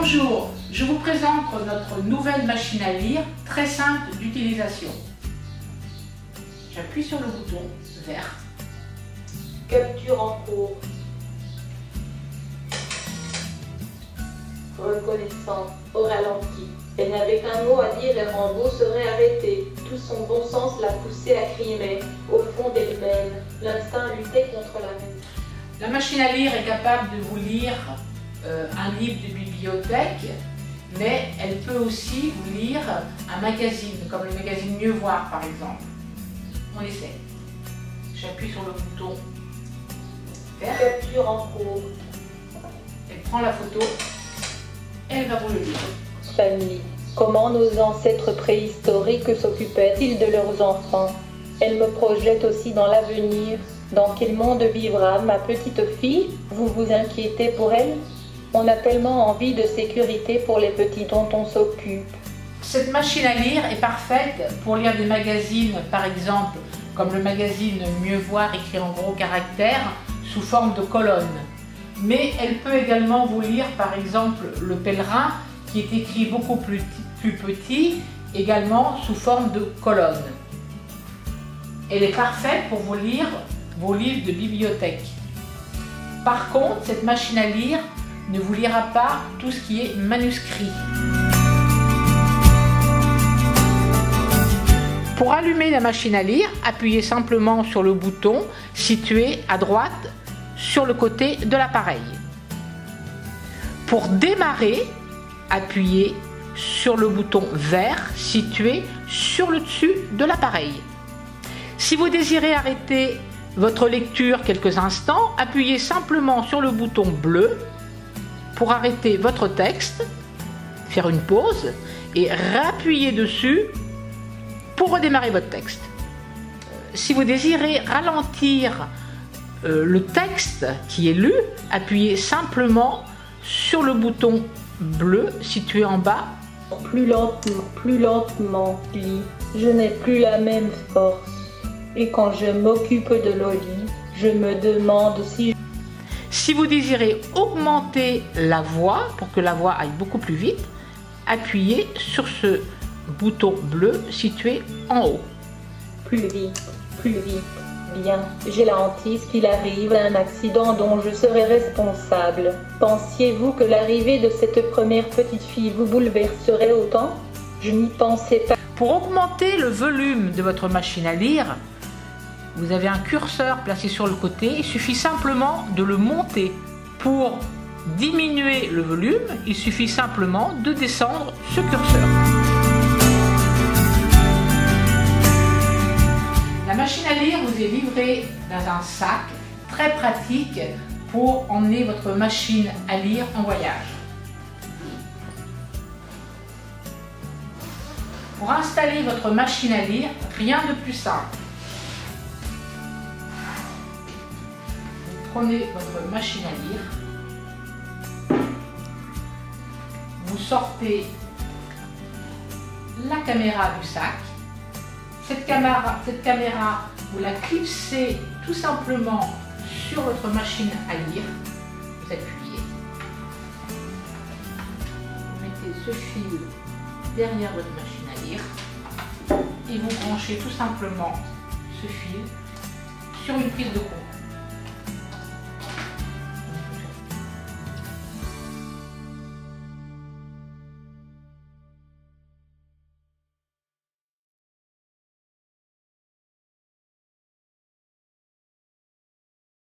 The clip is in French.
Bonjour, je vous présente notre nouvelle machine à lire, très simple d'utilisation. J'appuie sur le bouton vert. Capture en cours. Reconnaissance au ralenti. Elle n'avait qu'un mot à dire et Rambo serait arrêté. Tout son bon sens l'a poussé à crier, mais au fond d'elle-même, l'instinct luttait contre la raison. La machine à lire est capable de vous lire un livre de bibliothèque, mais elle peut aussi vous lire un magazine, comme le magazine Mieux Voir par exemple. On essaie. J'appuie sur le bouton vert. Capture en cours. Elle prend la photo et elle va vous le lire. Famille. Comment nos ancêtres préhistoriques s'occupaient-ils de leurs enfants? Elle me projette aussi dans l'avenir. Dans quel monde vivra ma petite fille? Vous vous inquiétez pour elle? On a tellement envie de sécurité pour les petits dont on s'occupe. Cette machine à lire est parfaite pour lire des magazines, par exemple, comme le magazine Mieux Voir écrit en gros caractères sous forme de colonnes. Mais elle peut également vous lire, par exemple, Le Pèlerin, qui est écrit beaucoup plus petit, également sous forme de colonnes. Elle est parfaite pour vous lire vos livres de bibliothèque. Par contre, cette machine à lire ne vous lira pas tout ce qui est manuscrit. Pour allumer la machine à lire, appuyez simplement sur le bouton situé à droite sur le côté de l'appareil. Pour démarrer, appuyez sur le bouton vert situé sur le dessus de l'appareil. Si vous désirez arrêter votre lecture quelques instants, appuyez simplement sur le bouton bleu pour arrêter votre texte, faire une pause et réappuyer dessus pour redémarrer votre texte. Si vous désirez ralentir le texte qui est lu, appuyez simplement sur le bouton bleu situé en bas. Plus lentement, lis. Je n'ai plus la même force. Et quand je m'occupe de Loli, je me demande si... Si vous désirez augmenter la voix, pour que la voix aille beaucoup plus vite, appuyez sur ce bouton bleu situé en haut. Plus vite, bien. J'ai la hantise qu'il arrive un accident dont je serai responsable. Pensiez-vous que l'arrivée de cette première petite fille vous bouleverserait autant? Je n'y pensais pas. Pour augmenter le volume de votre machine à lire, vous avez un curseur placé sur le côté, il suffit simplement de le monter. Pour diminuer le volume, il suffit simplement de descendre ce curseur. La machine à lire vous est livrée dans un sac très pratique pour emmener votre machine à lire en voyage. Pour installer votre machine à lire, rien de plus simple. Vous prenez votre machine à lire, vous sortez la caméra du sac. Cette caméra, vous la clipsez tout simplement sur votre machine à lire. Vous appuyez. Vous mettez ce fil derrière votre machine à lire et vous branchez tout simplement ce fil sur une prise de courant.